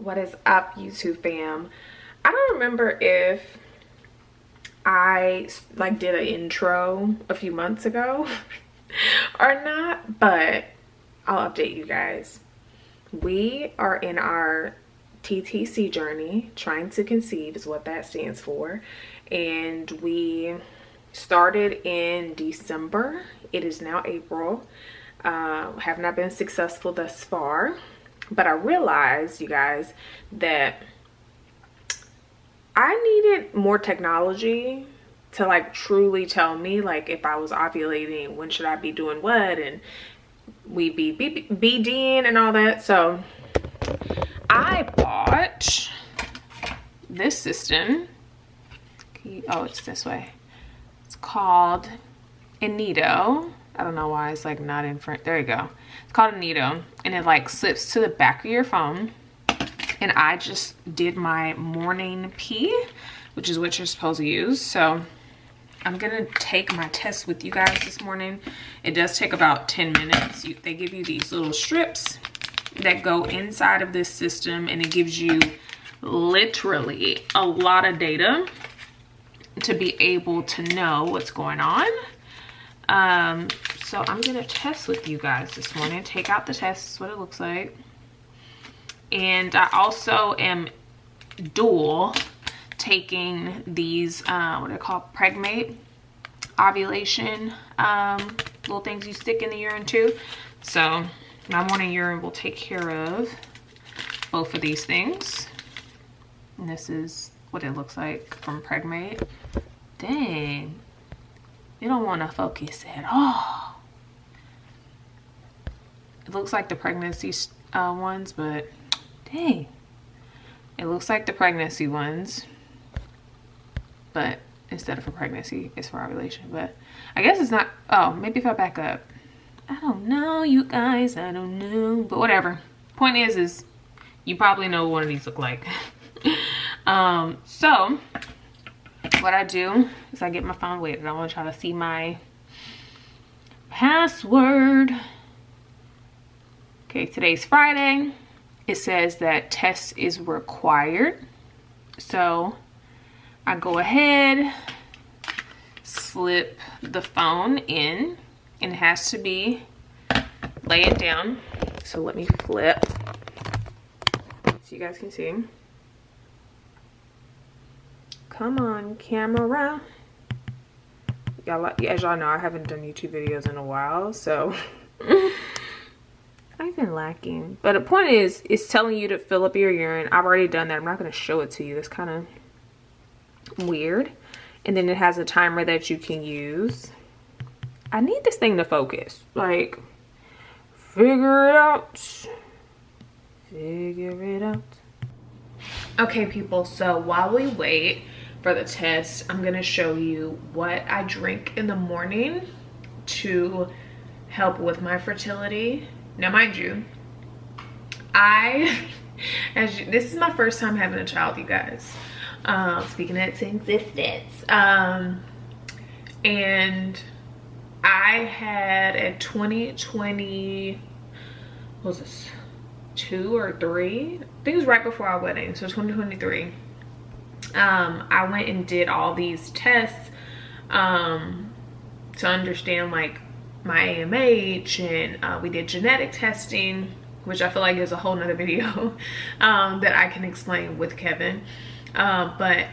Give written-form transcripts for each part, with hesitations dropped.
What is up, YouTube fam? I don't remember if I like did an intro a few months ago or not, but I'll update you guys. We are in our TTC journey, trying to conceive is what that stands for, and we started in December. It is now April. Have not been successful thus far, but I realized, you guys, that I needed more technology to like truly tell me like if I was ovulating, when should I be doing what, and we be BDing and all that. So I bought this system. Oh, it's this way. It's called Anido. I don't know why it's like not in front. There you go. It's called Anido, and it like slips to the back of your phone. And I just did my morning pee, which is what you're supposed to use. So I'm gonna take my test with you guys this morning. It does take about 10 minutes. They give you these little strips that go inside of this system, and it gives you literally a lot of data to be able to know what's going on. So I'm gonna test with you guys this morning. Take out the test, this is what it looks like. And I also am dual taking these, what are they called? Pregmate ovulation little things you stick in the urine too. So my morning urine will take care of both of these things. And this is what it looks like from Pregmate. Dang, you don't want to focus at all. It looks like the pregnancy ones, but dang, it looks like the pregnancy ones, but instead of for pregnancy, it's for ovulation. But I guess it's not. Oh, maybe if I back up, I don't know, you guys, I don't know, but whatever. Point is you probably know what one of these look like. So what I do is I get my phone. Wait, I want to try to see my password. Okay, today's Friday. It says that test is required. So I go ahead, slip the phone in, and it has to be laying down. So let me flip so you guys can see. Come on, camera. Y'all, as y'all know, I haven't done YouTube videos in a while, so I've been lacking. But the point is, it's telling you to fill up your urine. I've already done that. I'm not going to show it to you. That's kind of weird. And then it has a timer that you can use. I need this thing to focus. Like, figure it out. Figure it out. Okay, people. So while we wait for the test, I'm going to show you what I drink in the morning to help with my fertility. Now, mind you, this is my first time having a child, you guys. Speaking of its existence. And I had a 2020, what was this, 2 or 3? I think it was right before our wedding, so 2023. I went and did all these tests to understand like my AMH, and we did genetic testing, which I feel like is a whole nother video that I can explain with Kevin. But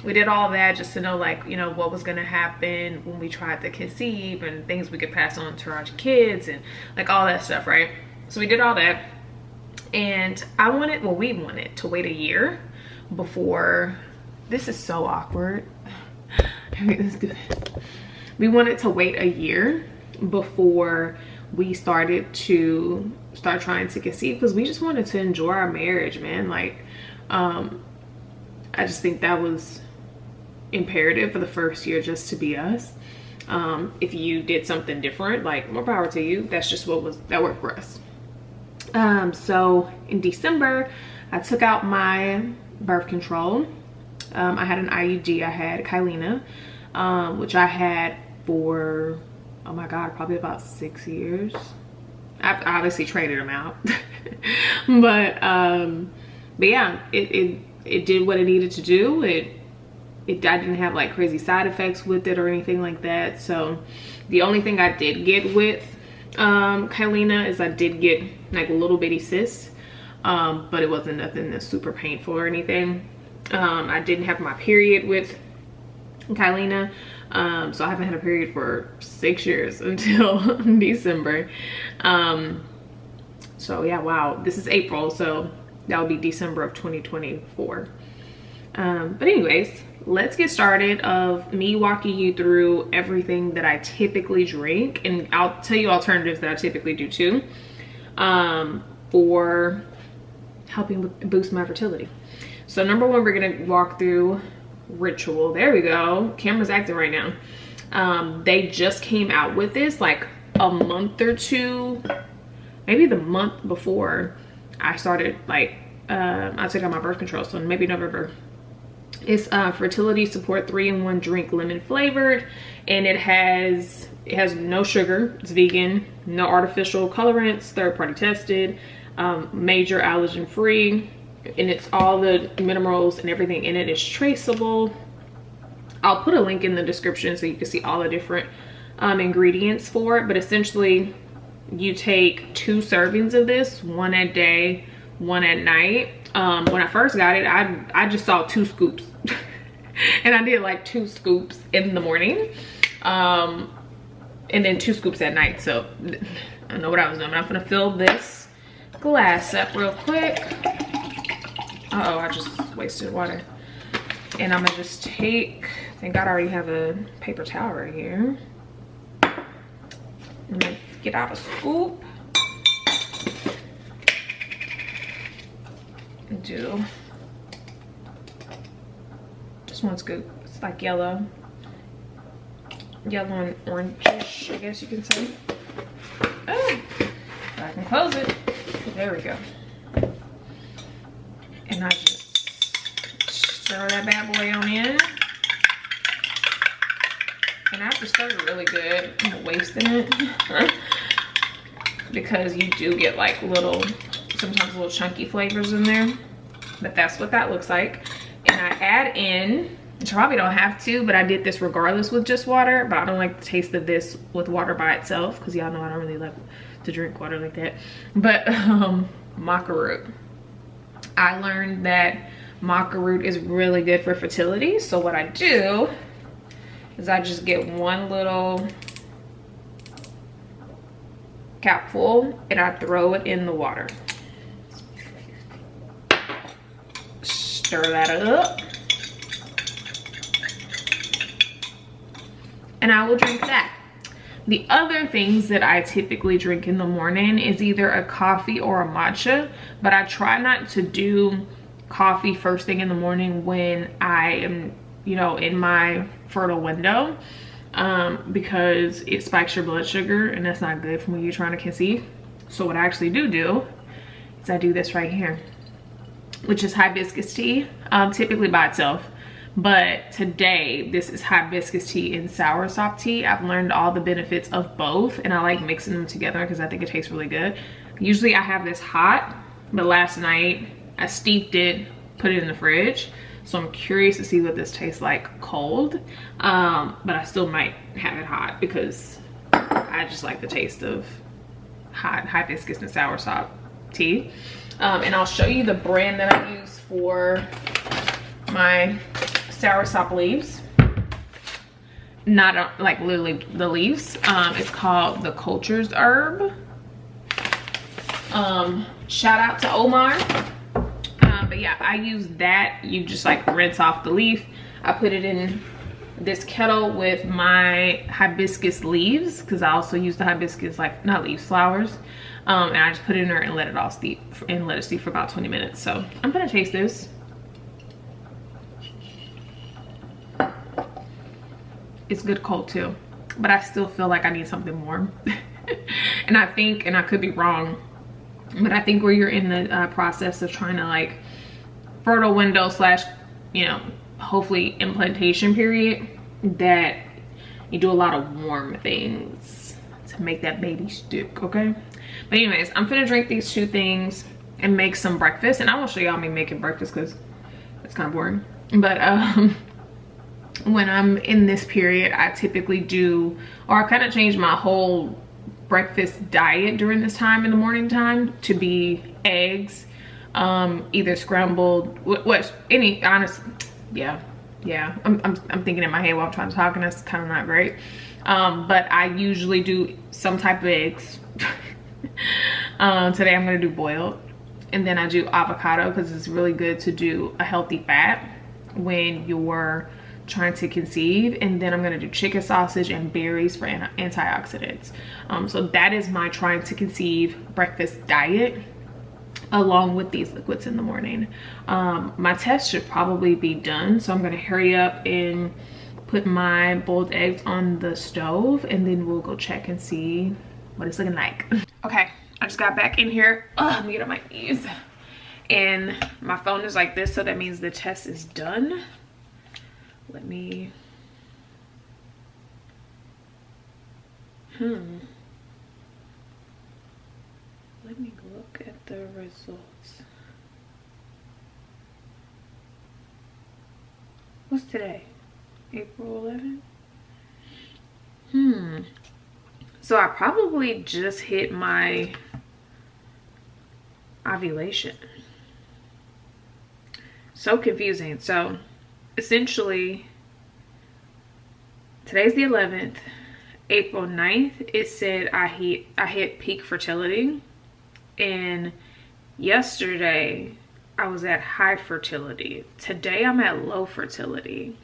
we did all that just to know, like, you know, what was going to happen when we tried to conceive, and things we could pass on to our kids, and like all that stuff, right? So we did all that, and we wanted to wait a year before. This is so awkward. Let's do this. We wanted to wait a year before we started trying to conceive, because we just wanted to enjoy our marriage, man. Like, I just think that was imperative for the first year, just to be us. If you did something different, like, more power to you. That's just that worked for us. So in December, I took out my birth control. I had an IUD. I had Kylena, which I had for, oh my God, probably about 6 years. I obviously traded them out. But but yeah, it did what it needed to do. I didn't have like crazy side effects with it or anything like that. So the only thing I did get with Kyleena is I did get like little bitty cysts, but it wasn't nothing that's super painful or anything. I didn't have my period with Kyleena, so I haven't had a period for 6 years until December. So yeah, wow, this is April, so that will be December of 2024. But anyways, let's get started of me walking you through everything that I typically drink, and I'll tell you alternatives that I typically do too, for helping boost my fertility. So number one, we're gonna walk through Ritual. There we go, camera's acting right now. They just came out with this like a month or two, maybe the month before I started, like I took out my birth control, so maybe November. It's fertility support 3-in-1 drink, lemon flavored, and it has no sugar, it's vegan, no artificial colorants, third-party tested, major allergen free, and it's all the minerals and everything in it is traceable. I'll put a link in the description so you can see all the different ingredients for it, but essentially you take 2 servings of this, 1 a day, 1 at night. When I first got it, I just saw 2 scoops and I did like 2 scoops in the morning, and then 2 scoops at night. So I know what I was doing. I'm gonna fill this glass up real quick. Uh-oh, I just wasted water. And I'm gonna just take, thank God I already have a paper towel right here. I'm gonna get out a scoop and do just 1 scoop. It's like yellow and orange-ish, I guess you can say. Oh, I can close it. There we go. And I just stir that bad boy on in. And I have to stir it really good. I'm not wasting it. Because you do get like sometimes little chunky flavors in there. But that's what that looks like. And I add in, which I probably don't have to, but I did this regardless with just water. But I don't like the taste of this with water by itself, because y'all know I don't really like to drink water like that. But maca root. I learned that maca root is really good for fertility. So what I do is I just get 1 little capful and I throw it in the water. Stir that up. And I will drink that. The other things that I typically drink in the morning is either a coffee or a matcha, but I try not to do coffee first thing in the morning when I am, you know, in my fertile window, because it spikes your blood sugar and that's not good for when you're trying to conceive. So what I actually do is I do this right here, which is hibiscus tea, typically by itself. But today, this is hibiscus tea and soursop tea. I've learned all the benefits of both, and I like mixing them together because I think it tastes really good. Usually I have this hot, but last night I steeped it, put it in the fridge. So I'm curious to see what this tastes like cold. But I still might have it hot because I just like the taste of hot hibiscus and soursop tea. And I'll show you the brand that I use for my soursop leaves. Not like literally the leaves. It's called the Culture's Herb. Shout out to Omar. But yeah, I use that. You just like rinse off the leaf. I put it in this kettle with my hibiscus leaves, because I also use the hibiscus, like not leaves, flowers. And I just put it in there and let it all steep, and let it steep for about 20 minutes. So I'm gonna taste this. It's good cold too, but I still feel like I need something warm. And I think, and I could be wrong, but I think where you're in the process of trying to like fertile window slash, you know, hopefully implantation period, that you do a lot of warm things to make that baby stick, okay? But anyways, I'm gonna drink these 2 things and make some breakfast. And I won't show y'all me making breakfast because it's kind of boring. But when I'm in this period, I typically do, or I kind of change my whole breakfast diet during this time in the morning time to be eggs, either scrambled, any, honest, yeah. I'm thinking in my head while I'm trying to talk, and that's kind of not great. But I usually do some type of eggs. Today I'm gonna do boiled, and then I do avocado because it's really good to do a healthy fat when you're trying to conceive. And then I'm gonna do chicken sausage and berries for antioxidants. So that is my trying to conceive breakfast diet, along with these liquids in the morning. My test should probably be done, so I'm gonna hurry up and put my boiled eggs on the stove, and then we'll go check and see what it's looking like. Okay, I just got back in here. Let me get on my knees. And my phone is like this, so that means the test is done. Let me, let me look at the results. What's today? April 11th? So I probably just hit my ovulation. So confusing. So essentially, today's the 11th. April 9th, it said I hit peak fertility. And yesterday I was at high fertility. Today I'm at low fertility.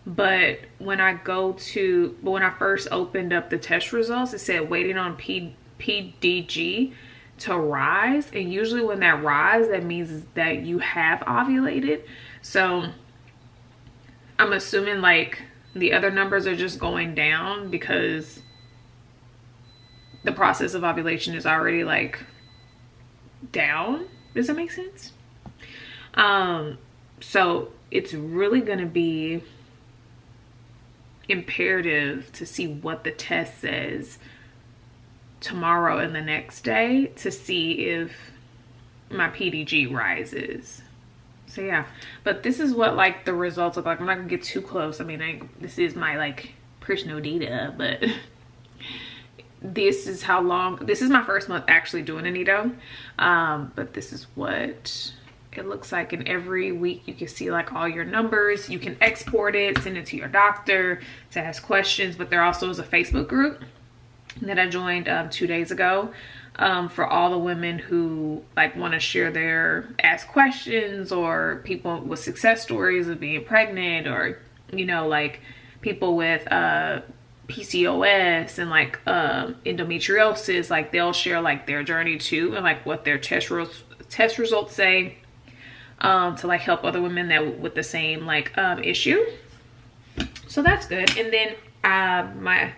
But when I first opened up the test results, it said waiting on PDG to rise. And usually when that rise, that means that you have ovulated. So I'm assuming like the other numbers are just going down because the process of ovulation is already like down. Does that make sense? So it's really gonna be imperative to see what the test says tomorrow and the next day to see if my PDG rises. So yeah, but this is what like the results look like. I'm not gonna get too close. I mean, this is my like personal data, but this is how long, this is my first month actually doing a Nido. But this is what it looks like, and every week you can see like all your numbers. You can export it, send it to your doctor to ask questions. But there also is a Facebook group that I joined 2 days ago for all the women who like want to share their ask questions, or people with success stories of being pregnant, or you know, like people with PCOS and like endometriosis. Like they'll share like their journey too, and like what their test results say, to like help other women that with the same like issue. So that's good. And then my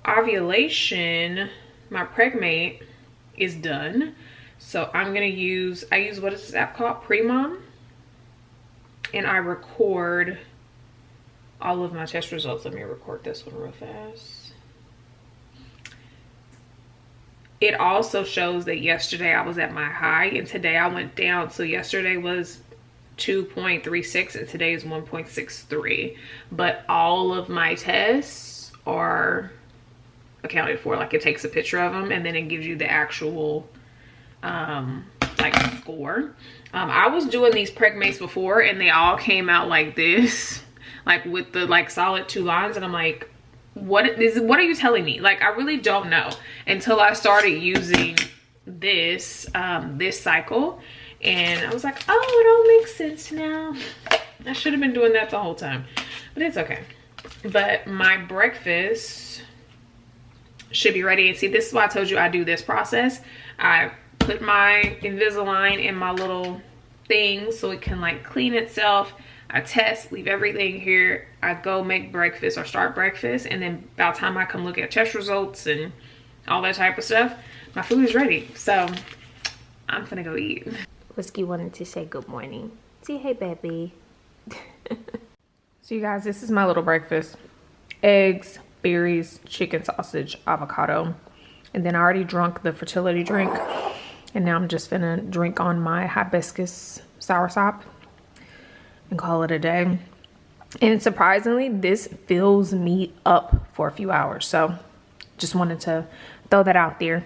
ovulation, my Pregmate is done. So I'm gonna use, what is this app called? Premom. And I record all of my test results. Let me record this one real fast. It also shows that yesterday I was at my high and today I went down. So yesterday was 2.36 and today is 1.63. But all of my tests are accounted for. Like it takes a picture of them and then it gives you the actual like score. I was doing these Pregmates before and they all came out like this, like with the like solid 2 lines, and I'm like, what are you telling me? Like I really don't know until I started using this this cycle, and I was like, oh, it all makes sense now. I should have been doing that the whole time, but it's okay. But my breakfast should be ready. And see, this is why I told you I do this process. I put my Invisalign in my little thing so it can like clean itself. I test, leave everything here. I go make breakfast or start breakfast, and then by the time I come look at test results and all that type of stuff, my food is ready. So I'm gonna go eat. Whiskey wanted to say good morning. Say hey, baby. So you guys, this is my little breakfast. Eggs, berries, chicken sausage, avocado. And then I already drunk the fertility drink. And now I'm just gonna drink on my hibiscus soursop and call it a day. And surprisingly, this fills me up for a few hours. So just wanted to throw that out there.